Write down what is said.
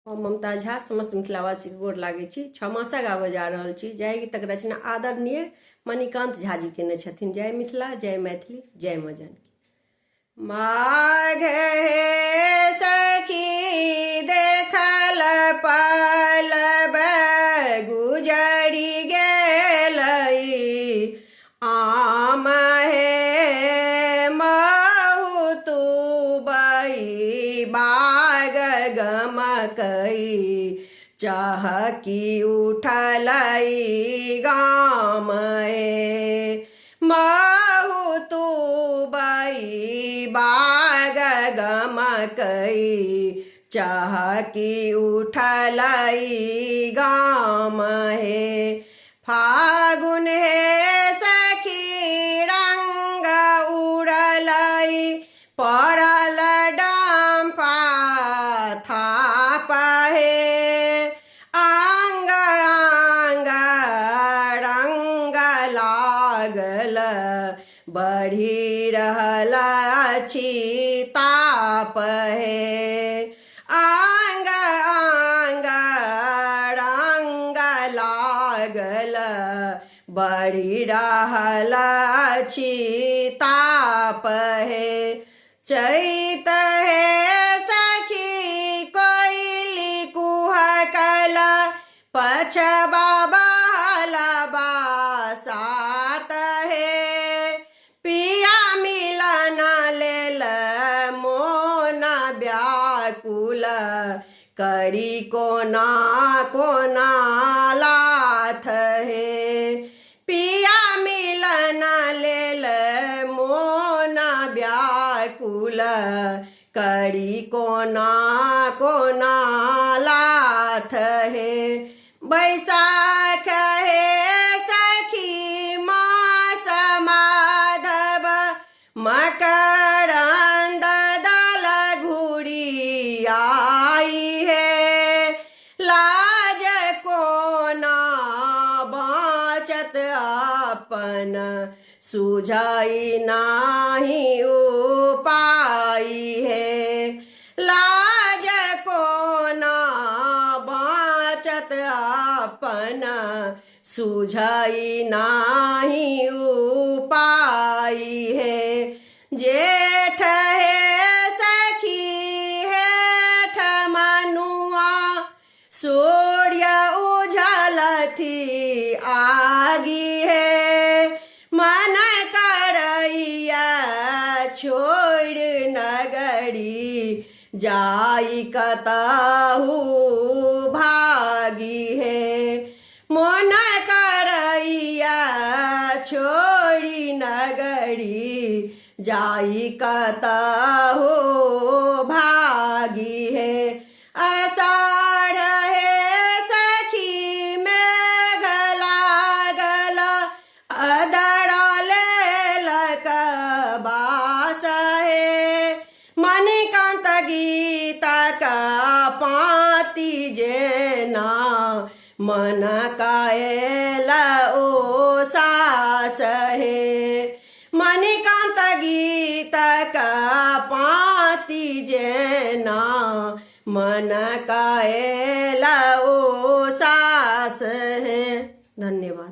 हम ममता झा समस्त मिथिलावासी के गोर लागै छी। छमासा गाबऽ जा रहल छी। जय गीतक रचना आदरणीय मणिकांत झा जी केने छथिन। जय मिथिला, जय मैथिली, जय माँ जानकी। माघ हे सखी देखल पलब गुजरी गेलई, आम हे महु तू बई बाग गमकई, चहकी उठलई गाम हे महु तू बई बाग गमकई, चहकी उठलई गाम हे। फागुन हे सखी रंग उड़लई, पड़ल डम्पा थाप हे, आंग आंग रंग लागल, बढ़ी रहल अछि ताप हे, आंग आंग रंग लागल, बढ़ी रहल अछि ताप हे। चैत हे सखी कोइली कुहकल, पछबा बहल सात हे, पिया मिलन लेल मोन व्याकुल, करी कोना कोना लाथ हे, पिया मिलन लेल मोन व्याकुल, करी कोना कोना लाथ हे। बैसाख हे सखी मास माधव, मकरंद दल घुड़ी आई हे, लाज कोना बाँचत अपन, सुझाई नाही उपाय हे, लाज कोना बाँचत अपन, सुझाई नाही उपाय हे। जेठ हे सखी हेठ मनुआ, सूर्य उझलथी आगी हे, मन करैया छोड़ नगरी, जाई कतहु भागी हे, मन करैया छोड़ी नगरी, जाई कतहु भागी हे। आषाढ़ हे सखी मेघ लागल, अदरा लेलक बास हे, मणिकांत गीतक पाती जेना, मन कायल ओ सास हे, मणिकांत गीतक पाती जेना, मन कायल ओ सास है। धन्यवाद।